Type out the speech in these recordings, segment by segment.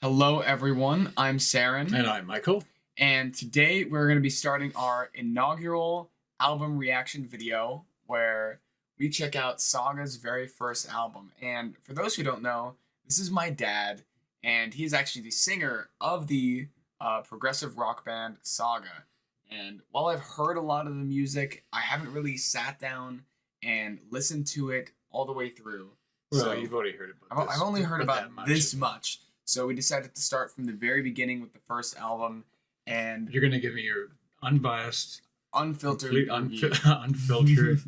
Hello, everyone. I'm Saren, And I'm Michael. and today we're going to be starting our inaugural album reaction video where we check out Saga's very first album. And for those who don't know, this is my dad, and he's actually the singer of the progressive rock band Saga. And while I've heard a lot of the music, I haven't really sat down and listened to it all the way through. Well, So you've already heard about this. I've only heard but about that much. this much. So we decided to start from the very beginning with the first album and You're going to give me your unbiased, unfiltered complete, review. unfiltered,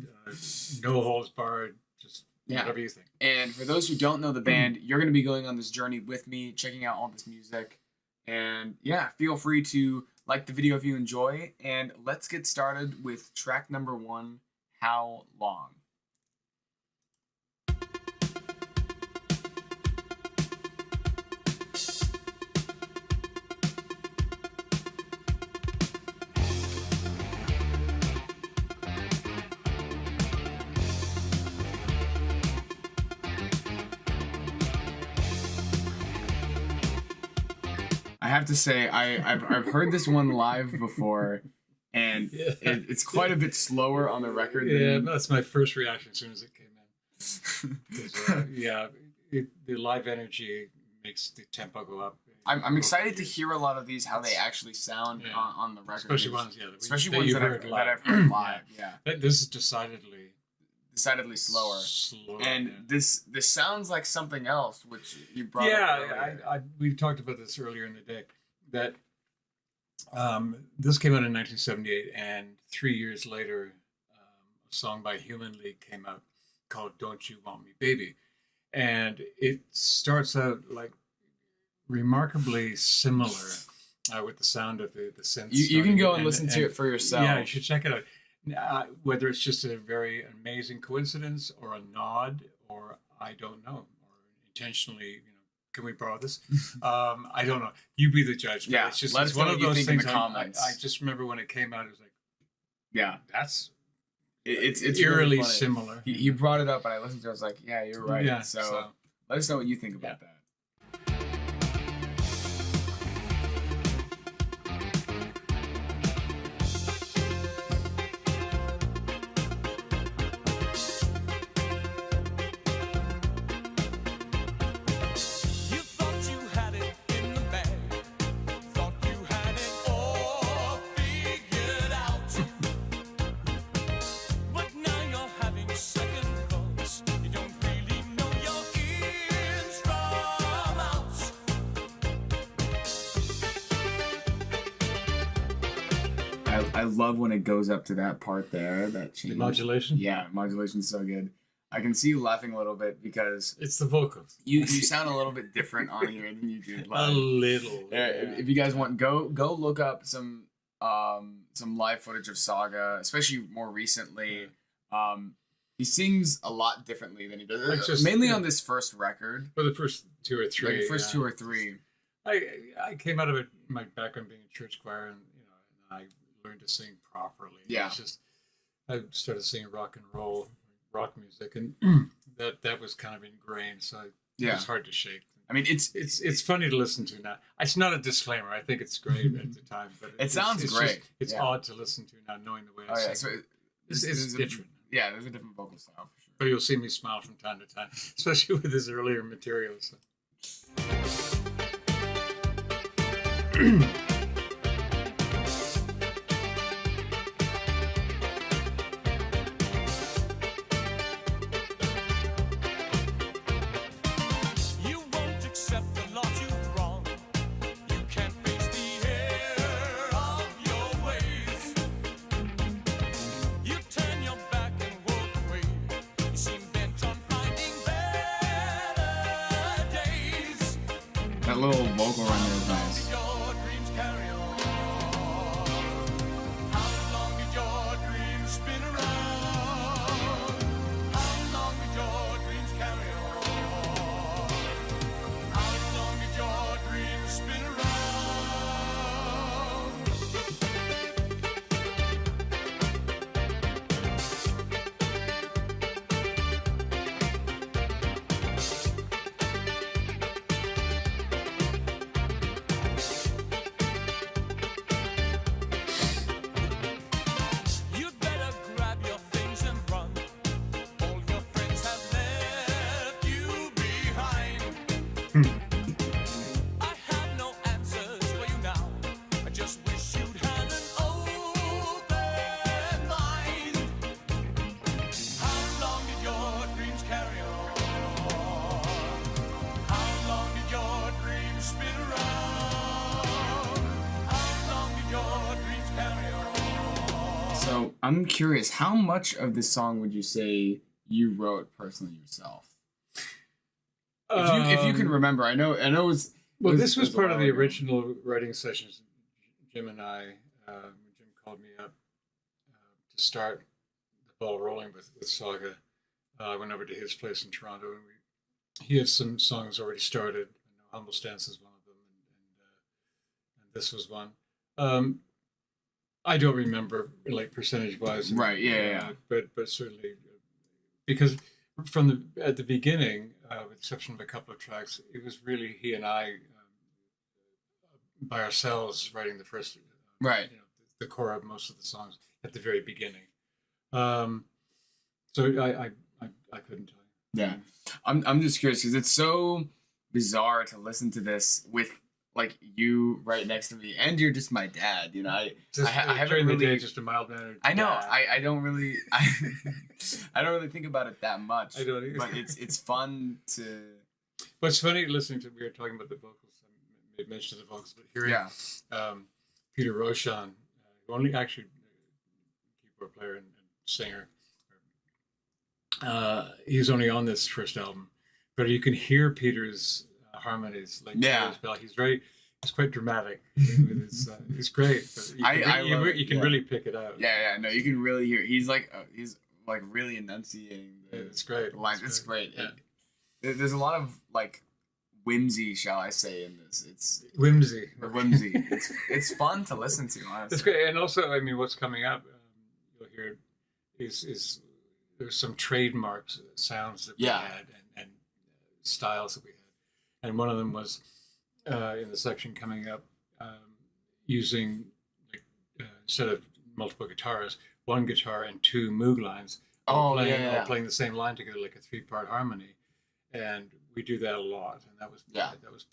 no holds barred, just Yeah. whatever you think. And for those who don't know the band, you're going to be going on this journey with me, checking out all this music. And yeah, feel free to like the video if you enjoy. And let's get started with track number 1, How Long? I have to say, I've heard this one live before, and Yeah. it's quite a bit slower on the record. Yeah, Than, that's my first reaction as soon as it came in. 'Cause, the live energy makes the tempo go up. I'm excited to hear a lot of these, how they That's- actually sound yeah. on the record. Especially ones, Especially that ones you've that heard I've heard live. live. Yeah, This is decidedly slower. And yeah. this sounds like something else, which you brought up Yeah, earlier. we talked about this earlier in the day. That this came out in 1978, and 3 years later, a song by Human League came out called "Don't You Want Me, Baby," and it starts out like remarkably similar with the sound of the synth. You can starting, go and listen to it for yourself. Yeah, you should check it out. Whether it's just a very amazing coincidence or a nod, or I don't know, or intentionally, can we borrow this? I don't know. You be the judge. But Yeah, it's just let us it's know one what of you those think in things. the comments. I just remember when it came out, it was like, Yeah, that's it's eerily really funny. similar. You brought it up, and I listened to it. I was like, yeah, you're right. Yeah, So let us know what you think about that. You thought you had it in the bag, thought you had it all figured out. But now you're having second thoughts. You don't really know your ins from outs. I love when it goes up to that part there. That change. The modulation. Yeah, modulation's so good. I can see you laughing a little bit because It's the vocals. you sound a little bit different on here than you do A live. little. If you guys want, go look up some live footage of Saga, especially more recently. He sings a lot differently than he does, Like just- mainly yeah. on this first record, For the first two or three. like the first yeah. 2 or 3. I came out of it, my background being a church choir, and and I learned to sing properly. Yeah. It's just I started singing rock and roll, rock music, and that was kind of ingrained. So it Yeah, was hard to shake. I mean It's funny to listen to now. It's not a disclaimer. I think it's great at the time, but It sounds it's great. It's Yeah. odd to listen to now, knowing the way I oh yeah, sing. so it's there's different. Yeah, there's a different vocal style for sure. But you'll see me smile from time to time, especially with his earlier material. So. You won't accept the lot you've wrong. You can't face the error of your ways. You turn your back and walk away. You seem bent on finding better days. That little vocal run there is nice. Your dreams carry on. How long did your dreams spin around? How long did your dreams carry on? How long did your dreams spin around? I have no answers for you now. I just wish you'd had an open mind. How long did your dreams carry on? How long did your dreams spin around? How long did your dreams carry on? So I'm curious, how much of this song would you say you wrote personally yourself? If you can remember, I know it's. Well, this was a part of while the ago. original writing sessions. Jim and I, when Jim called me up to start the ball rolling with Saga, I went over to his place in Toronto, and he had some songs already started. I know Humble Stance is one of them, and this was one. I don't remember like percentage wise, Right, yeah. but certainly because from at the beginning, with the exception of a couple of tracks, it was really he and I by ourselves writing the first, Right. the core of most of the songs at the very beginning. So I couldn't tell you. Yeah, I'm just curious because it's so bizarre to listen to this with like you right next to me, and you're just my dad. You know, I haven't during the really. day, just a mild mannered. I know. I don't really. I don't really think about it that much. I don't either. But it's fun to. But it's funny listening to. We were talking about the vocals. I made mention of the vocals, but hearing Peter Roshan, who only actually keyboard player and singer. He's only on this first album, but you can hear Peter's harmonies. Like Peter's bell. He's quite dramatic. It's great. But you can really pick it out. Yeah. No, you can really hear. He's like really enunciating. It's great. The lines. It's great. Yeah. There's a lot of like whimsy, shall I say, in this. It's whimsy. It's fun to listen to. Honestly. It's great, and also, I mean, what's coming up, you'll hear, is there's some trademark sounds that we had and styles that we had, and one of them was in the section coming up using like instead of multiple guitars, one guitar and two Moog lines, all playing the same line together like a 3-part harmony, and we do that a lot, and that was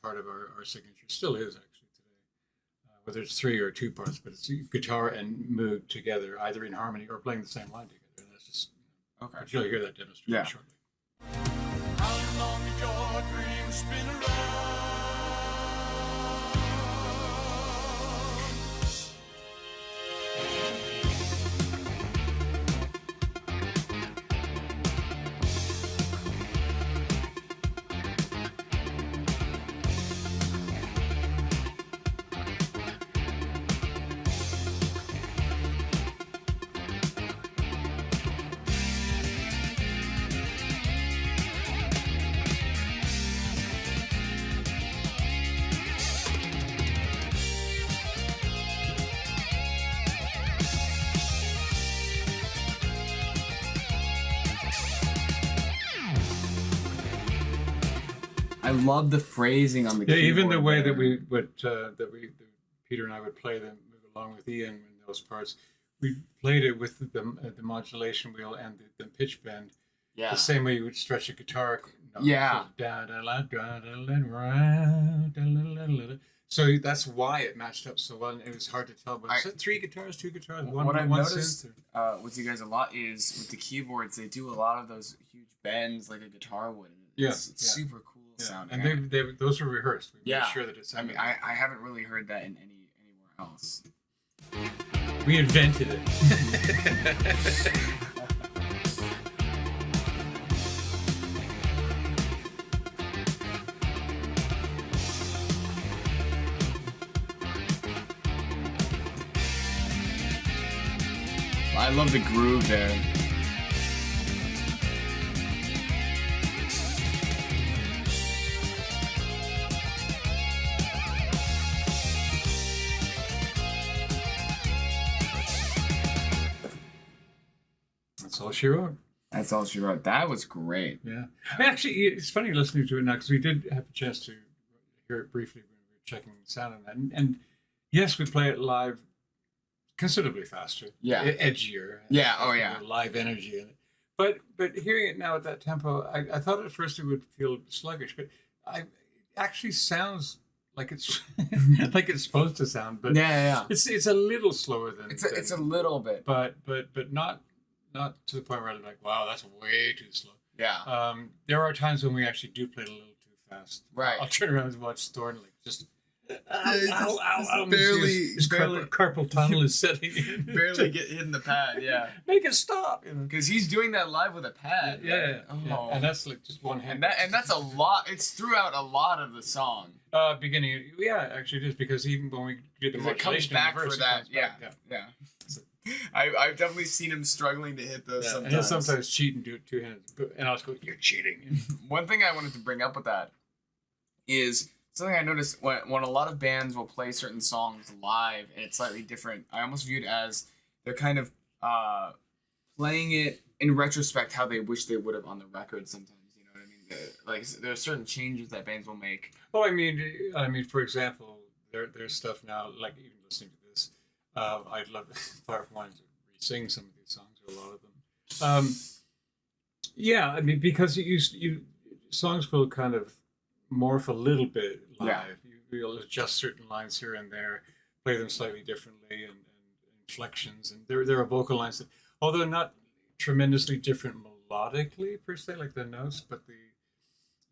part of our signature. Still is actually today, whether it's 3 or 2 parts, but it's guitar and Moog together, either in harmony or playing the same line together. And that's just okay. But you'll hear that demonstrated shortly. How long did your dreams spin around? I love the phrasing on the keyboard. Even the way there. that we would Peter and I would play them along with Ian in those parts. We played it with the modulation wheel and the pitch bend. Yeah. The same way you would stretch a guitar. So that's why it matched up so well. And it was hard to tell. But is it 3 guitars, 2 guitars, one? What I've one noticed synth? with you guys a lot is with the keyboards, they do a lot of those huge bends like a guitar would. It's super cool sounding. And those were rehearsed. We made sure that it I sounded. mean, I haven't really heard that in anywhere else. We invented it. I love the groove there. That's all she wrote. That's all she wrote. That was great. Yeah. Actually, it's funny listening to it now because we did have a chance to hear it briefly when we were checking sound on that. And yes, we play it live considerably faster. Yeah. Edgier. Yeah. Oh, yeah. Live energy in it. But hearing it now at that tempo, I thought at first it would feel sluggish. But actually sounds like it's like it's supposed to sound, but Yeah. it's a little slower than It's a little bit. but not to the point where I'm like, wow, that's way too slow. Yeah. There are times when we actually do play it a little too fast. Right. I'll turn around and watch Thorn like just. barely- His carpal tunnel is setting in. Barely get hit in the pad. Yeah. Make it stop. Because he's doing that live with a pad. Yeah. Oh. And that's like just one hand. And that's a lot. It's throughout a lot of the song. Beginning. Yeah, actually it is, because even when we did the It comes modulation in back the verse, for it that. comes back, Yeah. I've definitely seen him struggling to hit those Yeah, and sometimes. he'll sometimes cheat and do it two hands. And I was going, "You're cheating." One thing I wanted to bring up with that is something I noticed when a lot of bands will play certain songs live and it's slightly different. I almost view it as they're kind of playing it in retrospect how they wish they would have on the record sometimes. You know what I mean? Like there are certain changes that bands will make. Oh, I mean, for example, there's stuff now, like even listening to this, I'd love Firefly Wines to re-sing some of these songs, or a lot of them. Yeah, I mean, because you songs will kind of morph a little bit live. Yeah. You'll adjust certain lines here and there, play them slightly differently, and inflections, and there are vocal lines that, although not tremendously different melodically per se, like the notes, but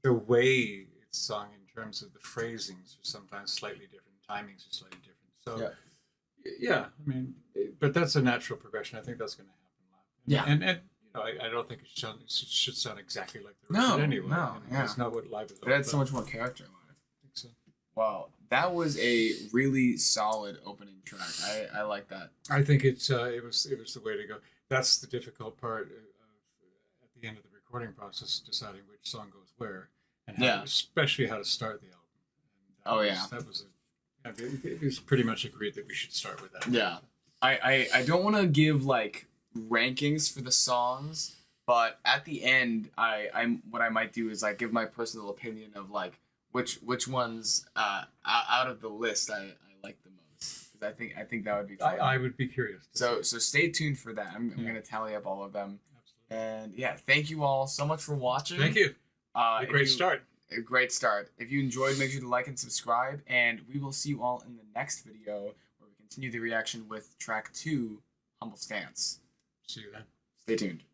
the way it's sung in terms of the phrasings are sometimes slightly different, timings are slightly different. So, yeah, I mean, but that's a natural progression. I think that's going to happen live. Yeah. And you know, I don't think it should sound exactly like the record anyway. No, You know, yeah. That's not what live is all It about. had so much more character in live. I think so. Wow, that was a really solid opening track. I like that. I think it was the way to go. That's the difficult part at the end of the recording process, deciding which song goes where, and how, especially how to start the album. And that was it was pretty much agreed that we should start with that. Yeah, I don't want to give like rankings for the songs, but at the end, I'm what I might do is like give my personal opinion of like which ones out of the list I like the most, because I think that would be fun. I would be curious. So stay tuned for that. I'm gonna tally up all of them. Absolutely. And yeah, thank you all so much for watching. Thank you. A great start. A great start. If you enjoyed, make sure to like and subscribe, and we will see you all in the next video where we continue the reaction with track 2, Humble Stance. See you then. Stay tuned.